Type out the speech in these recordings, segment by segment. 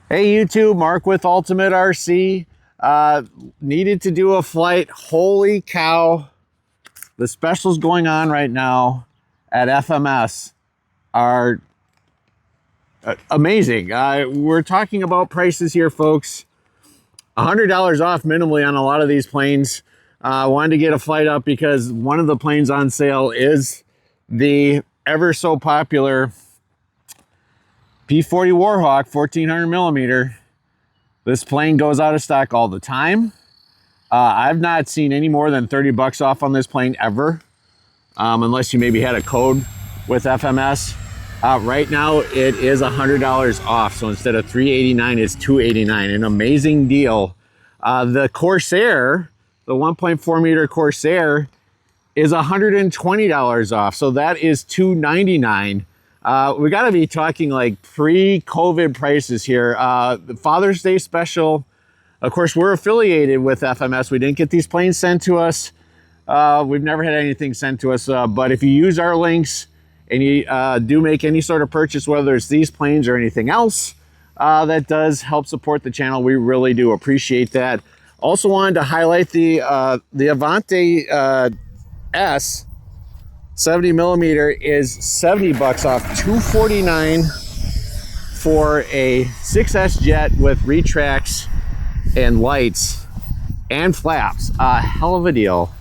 Hey YouTube, Mark with Ultimate RC. Needed to do a flight. Holy cow. The specials going on right now at FMS are amazing. We're talking about prices here, folks. $100 off minimally on a lot of these planes. Wanted to get a flight up because one of the planes on sale is the ever so popular P40 Warhawk 1400 millimeter. This plane goes out of stock all the time. I've not seen any more than 30 bucks off on this plane ever, unless you maybe had a code with FMS. Right now it is $100 off, so instead of $389 it's $289. An amazing deal. The Corsair, the 1.4 meter Corsair, is $120 off, so that is $299. We got to be talking like pre-COVID prices here. The Father's Day special, of course, we're affiliated with FMS. We didn't get these planes sent to us. We've never had anything sent to us, but if you use our links and you do make any sort of purchase, whether it's these planes or anything else, that does help support the channel. We really do appreciate that. Also wanted to highlight the Avanti S 70 millimeter is 70 bucks off, $249 for a 6S jet with retracts and lights and flaps. Hell of a deal,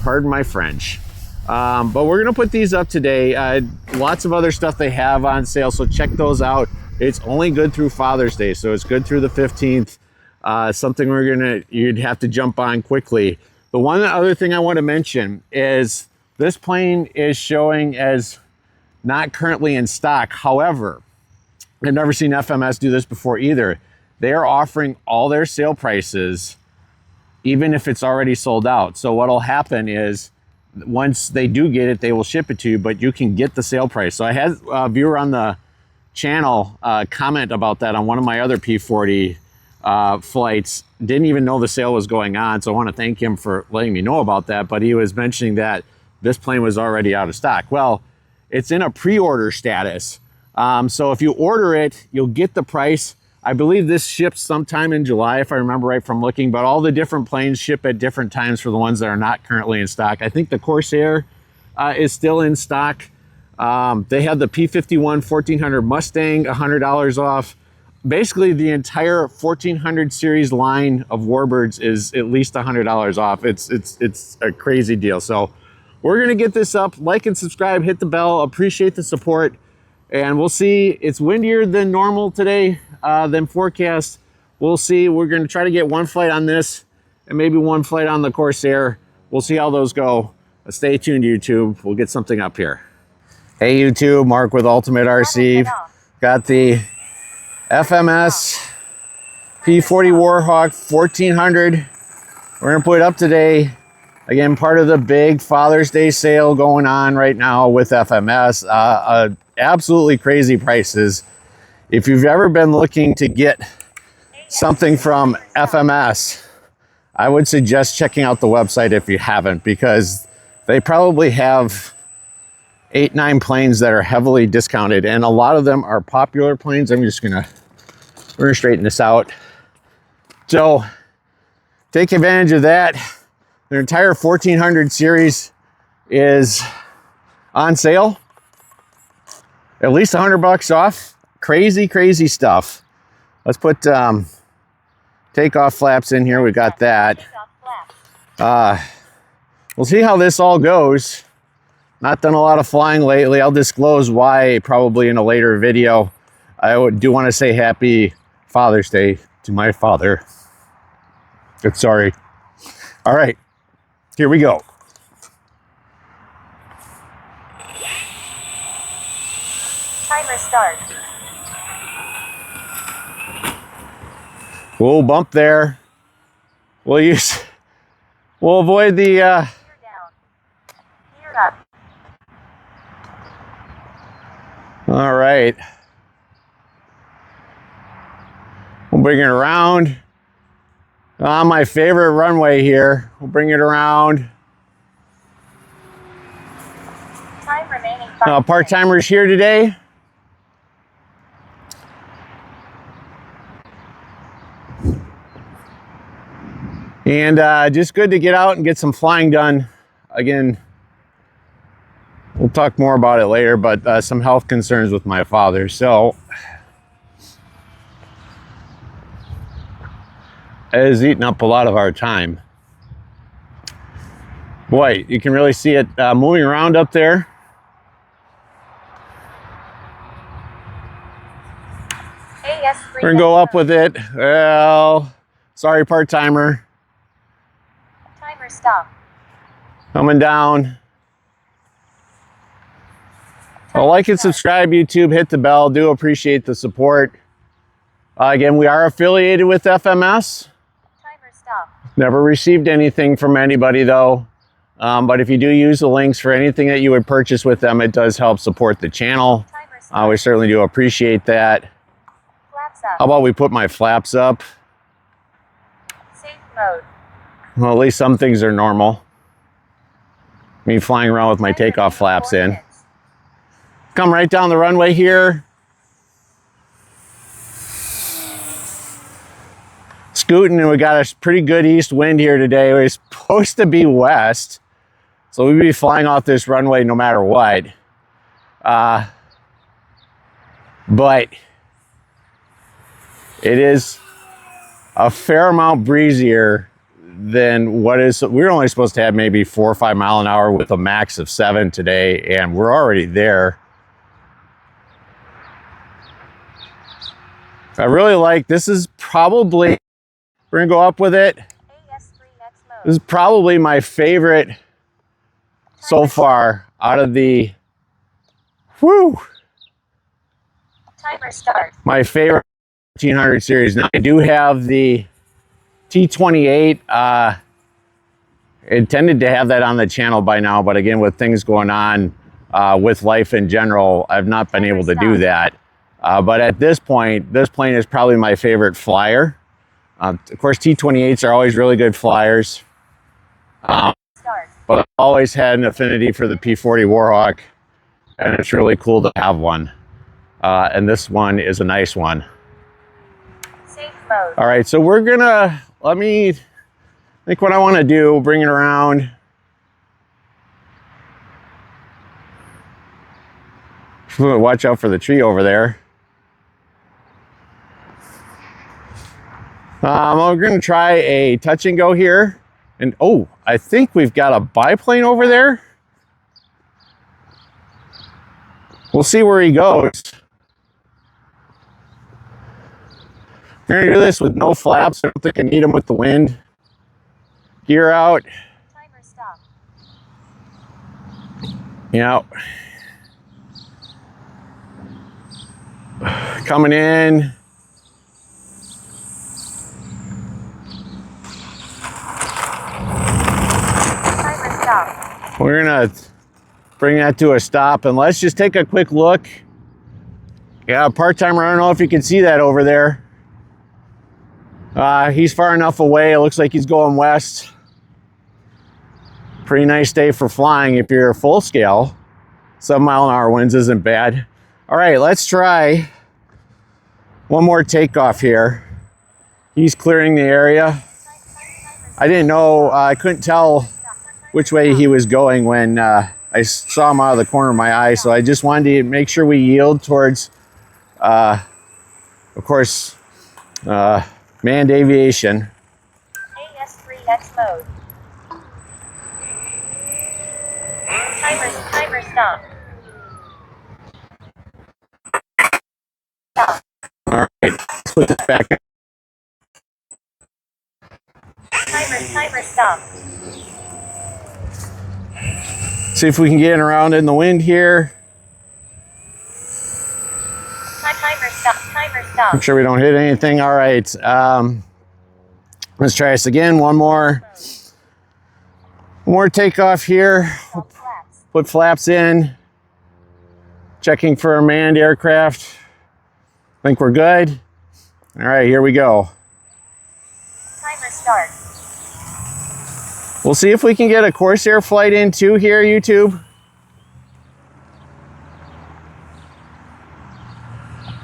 pardon my French. But we're gonna put these up today. Lots of other stuff they have on sale, so check those out. It's only good through Father's Day, so it's good through the 15th. Something you'd have to jump on quickly. The one other thing I want to mention is this plane is showing as not currently in stock. However, I've never seen FMS do this before either. They are offering all their sale prices, even if it's already sold out. So what'll happen is once they do get it, they will ship it to you, but you can get the sale price. So I had a viewer on the channel comment about that on one of my other P40 flights. Didn't even know the sale was going on. So I want to thank him for letting me know about that. But he was mentioning that this plane was already out of stock. Well, it's in a pre-order status. So if you order it, you'll get the price. I believe this ships sometime in July, if I remember right from looking, but all the different planes ship at different times for the ones that are not currently in stock. I think the Corsair is still in stock. They have the P51 1400 Mustang, $100 off. Basically, the entire 1400 series line of Warbirds is at least $100 off. It's a crazy deal. So we're gonna get this up. Like and subscribe, hit the bell, appreciate the support, and we'll see. It's windier than normal today, than forecast. We'll see. We're gonna try to get one flight on this and maybe one flight on the Corsair. We'll see how those go. Stay tuned, YouTube. We'll get something up here. Hey YouTube, Mark with Ultimate RC. Got the FMS P40 Warhawk 1400. We're gonna put it up today. Again, part of the big Father's Day sale going on right now with FMS. Absolutely crazy prices. If you've ever been looking to get something from FMS, I would suggest checking out the website if you haven't, because they probably have 8-9 planes that are heavily discounted, and a lot of them are popular planes. We're gonna straighten this out. So take advantage of that. Their entire 1400 series is on sale. At least 100 bucks off. Crazy, crazy stuff. Let's put takeoff flaps in here. We got that. We'll see how this all goes. Not done a lot of flying lately. I'll disclose why probably in a later video. I do want to say happy Father's Day to my father. Good, sorry. All right. Here we go. Timer start. We'll bump there. We'll avoid the Gear down. Gear up. all right. We'll bring it around. On my favorite runway here. We'll bring it around. Time remaining 5 minutes. Part-timers here today. And just good to get out and get some flying done. Again, we'll talk more about it later, but some health concerns with my father. So it has eaten up a lot of our time. Boy, you can really see it moving around up there. We're gonna go up with it. Well, sorry, part-timer. Timer stop. Coming down. Well, like and subscribe, YouTube. Hit the bell. Do appreciate the support. Again, we are affiliated with FMS. Timer stop. Never received anything from anybody, though. But if you do use the links for anything that you would purchase with them, it does help support the channel. We certainly do appreciate that. Flaps up. How about we put my flaps up? Safe mode. Well, at least some things are normal. Me flying around with my Timer takeoff flaps 4 in. minutes. Come right down the runway here. Scooting, and we got a pretty good east wind here today. We're supposed to be west, so we'll be flying off this runway no matter what. But it is a fair amount breezier than what is. We're only supposed to have maybe 4 or 5 mile an hour with a max of 7 today, and we're already there. I really like this. Is probably, we're gonna go up with it. AS3X mode. This is probably my favorite so far out of the, Timer start. my favorite 1500 series. Now I do have the T28. Intended to have that on the channel by now, but again, with things going on with life in general, I've not been able to do that. But at this point, this plane is probably my favorite flyer. Of course, T28s are always really good flyers. Start. But I've always had an affinity for the P40 Warhawk, and it's really cool to have one. And this one is a nice one. Safe mode. All right, so we're gonna, I think what I wanna do, bring it around. Watch out for the tree over there. We're gonna try a touch and go here. And oh, I think we've got a biplane over there. We'll see where he goes. We're gonna do this with no flaps. I don't think I need them with the wind. Gear out. Timer stop. Yeah. Coming in. Timer stop. We're gonna bring that to a stop, and let's just take a quick look. Yeah, part-timer, I don't know if you can see that over there. He's far enough away. It looks like he's going west. Pretty nice day for flying if you're full scale. 7 mile an hour winds isn't bad. All right, let's try one more takeoff here. He's clearing the area. I didn't know, I couldn't tell which way he was going when I saw him out of the corner of my eye, so I just wanted to make sure we yield towards, of course, manned aviation. AS3X mode. Timer stop. Stop. All right, let's put this back. Timer stop. See if we can get around in the wind here. Timer stop. Timer stop. Make sure we don't hit anything. All right, let's try this again. One more takeoff here. Flaps. Put flaps in. Checking for a manned aircraft. Think we're good. All right, here we go. Timer start. We'll see if we can get a Corsair flight in too here, YouTube.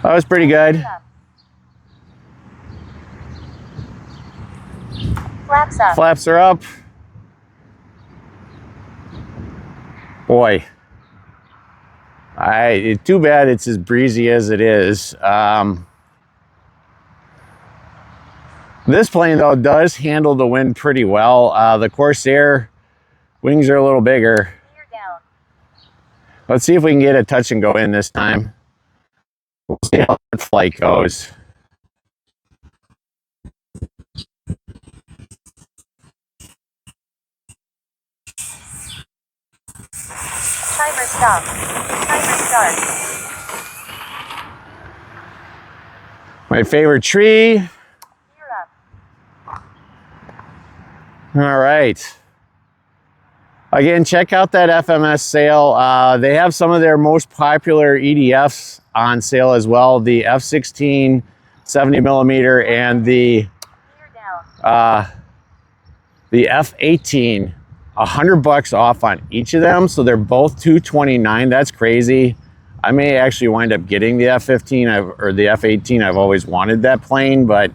That was pretty good. Flaps up. Flaps are up. Boy. Too bad it's as breezy as it is. This plane, though, does handle the wind pretty well. The Corsair wings are a little bigger. Gear down. Let's see if we can get a touch and go in this time. We'll see how that flight goes. Timer stop. Timer start. My favorite tree. Gear up. All right. Again, check out that FMS sale. They have some of their most popular EDFs on sale as well. The F16 70 millimeter and the Gear down. F18, $100 off on each of them. So they're both $229. That's crazy. I may actually wind up getting the F15 or the F18. I've always wanted that plane, but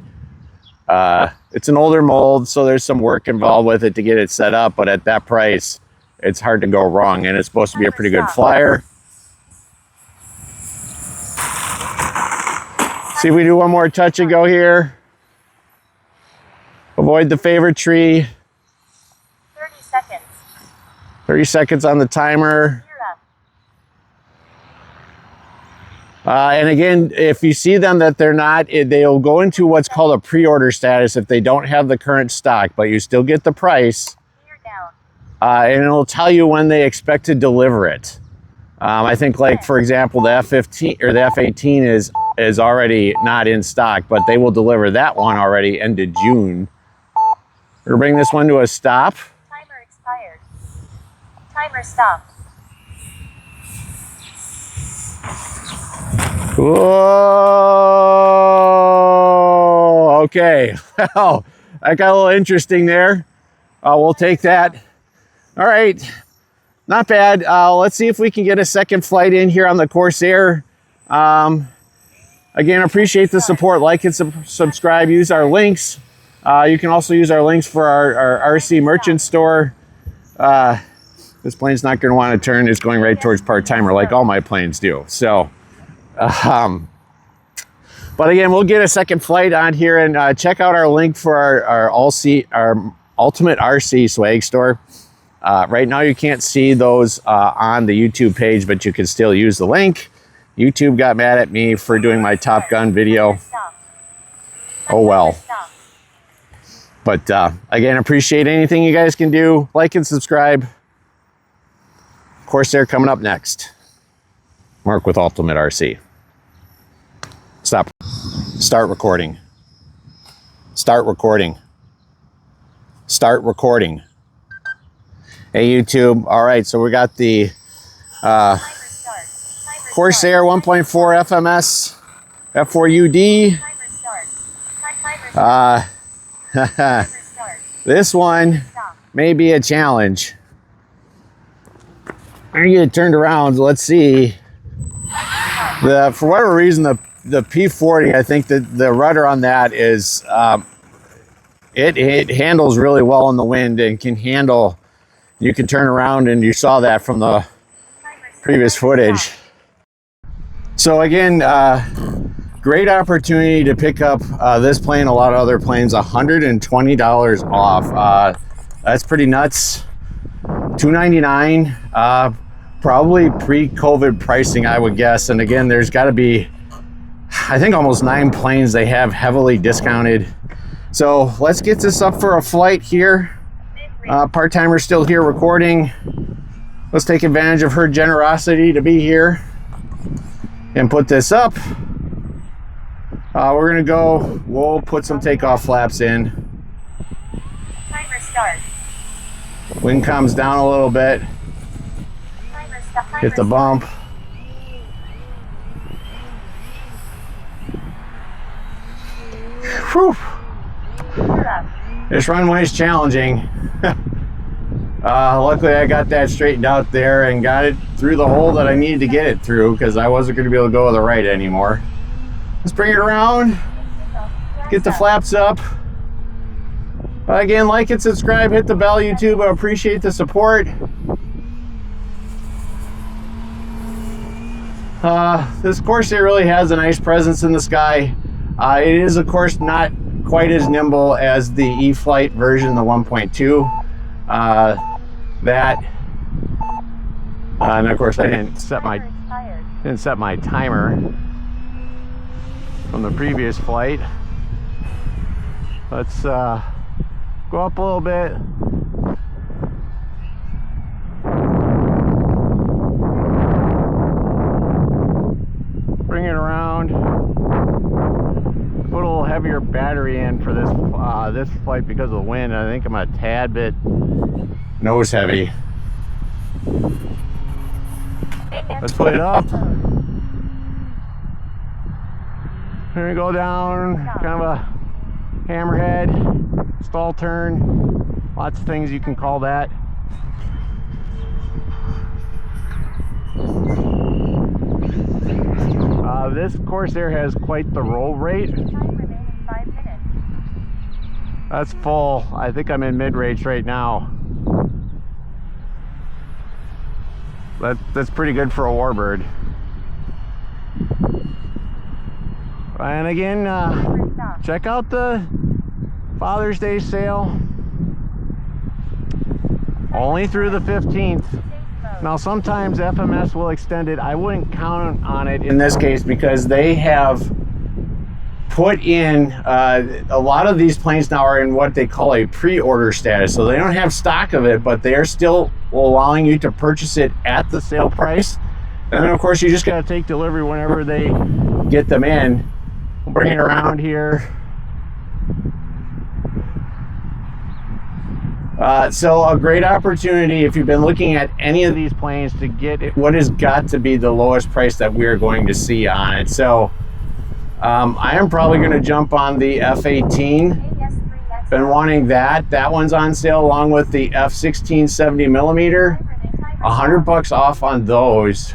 it's an older mold, so there's some work involved with it to get it set up. But at that price, it's hard to go wrong, and it's supposed to be a pretty good flyer. See if we do one more touch and go here. Avoid the favorite tree. 30 seconds. 30 seconds on the timer. Gear up. And again, if you see them that they're not, they'll go into what's called a pre-order status if they don't have the current stock, but you still get the price. Gear down. And it'll tell you when they expect to deliver it. I think, like, for example, the F15 or the F18 is already not in stock, but they will deliver that one already end of June. We're gonna bring this one to a stop. Timer expired. Timer stop. Whoa, okay. Well, that got a little interesting there. We'll take that. All right, not bad. Let's see if we can get a second flight in here on the Corsair. Again, appreciate the support. Like and subscribe. Use our links. You can also use our links for our RC merchant store. This plane's not going to want to turn. It's going right towards part-timer like all my planes do. So, but again, we'll get a second flight on here, and check out our link for our Ultimate RC swag store. Right now you can't see those on the YouTube page, but you can still use the link. YouTube got mad at me for doing my Top Gun video. Oh well. But again, appreciate anything you guys can do. Like and subscribe. Corsair coming up next. Mark with Ultimate RC. Stop. Start recording. Start recording. Start recording. Hey YouTube. All right, so we got the Corsair 1.4 FMS F4UD. This one may be a challenge. I'm gonna get it turned around. So let's see. For whatever reason, the P40, I think that the rudder on that is it handles really well in the wind and can handle. You can turn around, and you saw that from the previous footage. So again, great opportunity to pick up this plane, a lot of other planes, $120 off. That's pretty nuts. $299, probably pre-COVID pricing, I would guess. And again, there's got to be, I think, almost 9 planes they have heavily discounted. So let's get this up for a flight here. Part-timer's still here recording. Let's take advantage of her generosity to be here and put this up. We're gonna go, we'll put some takeoff flaps in. Timer start. Wind comes down a little bit. Timer stop. Hit the bump. Whew. This runway is challenging. Luckily I got that straightened out there and got it through the hole that I needed to get it through, because I wasn't going to be able to go to the right anymore. Let's bring it around, get the flaps up. Again, like and subscribe, hit the bell, YouTube. I appreciate the support. This Corsair really has a nice presence in the sky. It is, of course, not quite as nimble as the E-Flight version, the 1.2. And of course, I didn't set my timer from the previous flight. Let's go up a little bit. Bring it around. Put a little heavier battery in for this this flight because of the wind. I think I'm a tad bit nose heavy. Let's put it up. We're gonna go down, kind of a hammerhead, stall turn, lots of things you can call that. This Corsair has quite the roll rate. Time remaining 5 minutes. That's full. I think I'm in mid-range right now. That's pretty good for a Warbird. And again, check out the Father's Day sale. Only through the 15th. Now sometimes FMS will extend it. I wouldn't count on it in this case because they have put in, a lot of these planes now are in what they call a pre-order status. So they don't have stock of it, but they are still allowing you to purchase it at the sale price. And then of course you just gotta take delivery whenever they get them in. We'll bring it around here. So a great opportunity if you've been looking at any of these planes to get what has got to be the lowest price that we are going to see on it. So I am probably going to jump on the F18. Been wanting that. That one's on sale along with the F16 70mm. $100 off on those.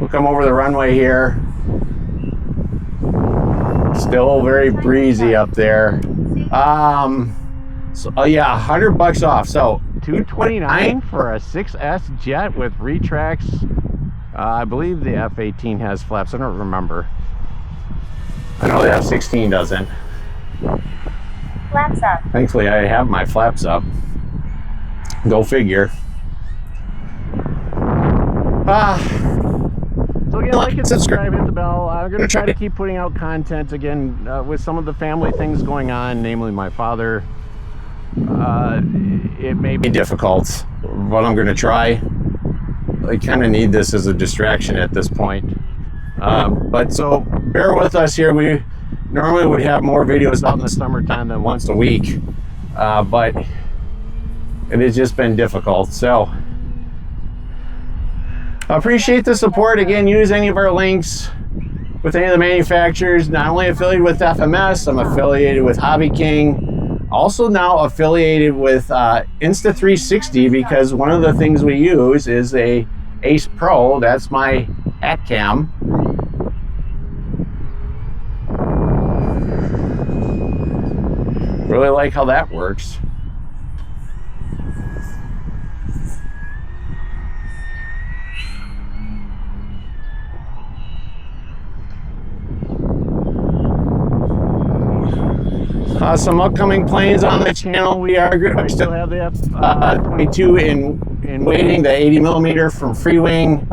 We'll come over the runway here. Still very breezy up there. So, oh yeah, $100 off. So $229 for a 6S jet with retracts. I believe the F18 has flaps. I don't remember. I know the F16 doesn't. Flaps up. Thankfully, I have my flaps up. Go figure. So again, like and subscribe, hit the bell. I'm going to try to keep putting out content again with some of the family things going on, namely my father. It may be difficult, but I'm going to try. I kind of need this as a distraction at this point. But so bear with us here. We normally would have more videos out in the summertime than once a week, but it has just been difficult. So I appreciate the support. Again, use any of our links with any of the manufacturers. Not only affiliated with FMS, I'm affiliated with Hobby King. Also now affiliated with Insta360 because one of the things we use is a Ace Pro. That's my hat cam. Really like how that works. Some upcoming planes on the channel. We still have the F22 in waiting, the 80mm from Free Wing,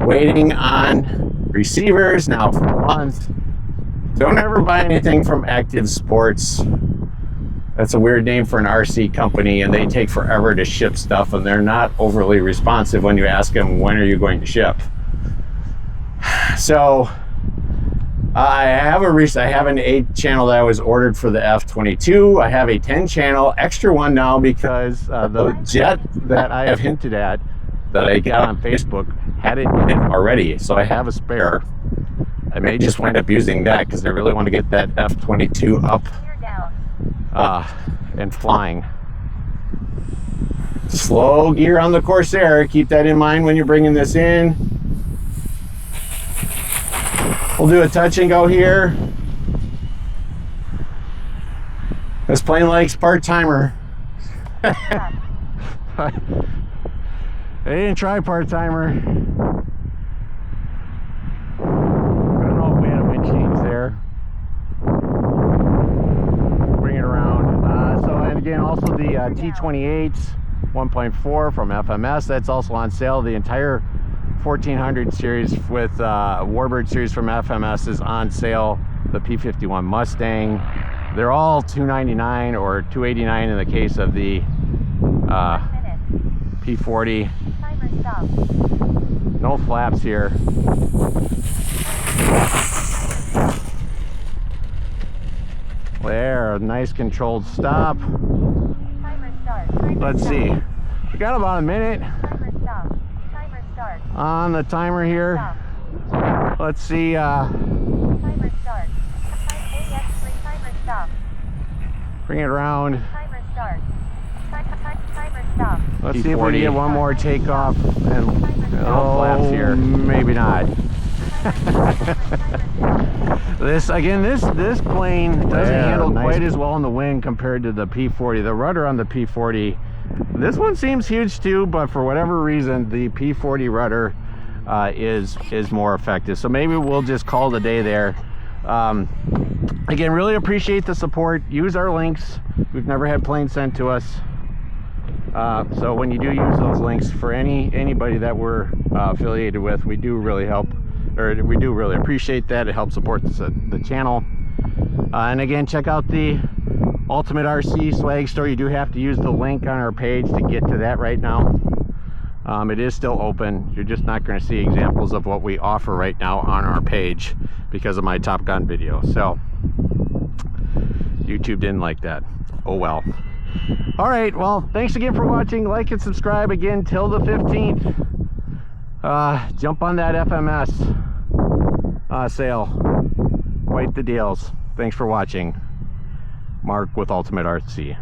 waiting on receivers now for a month. Don't ever buy anything from Active Sports. That's a weird name for an RC company, and they take forever to ship stuff, and they're not overly responsive when you ask them when are you going to ship. So I have an 8 channel that I was ordered for the F22. I have a 10 channel extra one now because the jet that I have hinted at that I got on Facebook had it in it already. So I have a spare. I may just wind up using that because I really want to get that F22 up and flying. Slow gear on the Corsair. Keep that in mind when you're bringing this in. We'll do a touch and go here. This plane likes part-timer. They didn't try part-timer. I don't know if we had a wind change there. Bring it around. And again, also the T28 1.4 from FMS. That's also on sale. The entire 1400 series with Warbird series from FMS is on sale. The P51 Mustang. They're all $299 or $289 in the case of the P40. No flaps here. There, nice controlled stop. Let's see. We got about a minute on the timer here. Let's see. Bring it around. Let's see if we can get one more takeoff and no flaps here. Maybe not. This plane doesn't handle quite as well in the wind compared to the P40. The rudder on the P40, this one seems huge too, but for whatever reason, the P40 rudder is more effective. So maybe we'll just call it a day there. Again, really appreciate the support. Use our links. We've never had planes sent to us. So when you do use those links for anybody that we're affiliated with, we do really help, or we do really appreciate that. It helps support the channel. And again, check out the Ultimate RC swag store. You do have to use the link on our page to get to that right now. It is still open. You're just not going to see examples of what we offer right now on our page because of my Top Gun video. So YouTube didn't like that. Oh well. All right, well, thanks again for watching. Like and subscribe again till the 15th. Jump on that FMS sale. Quite the deals. Thanks for watching. Mark with Ultimate RC.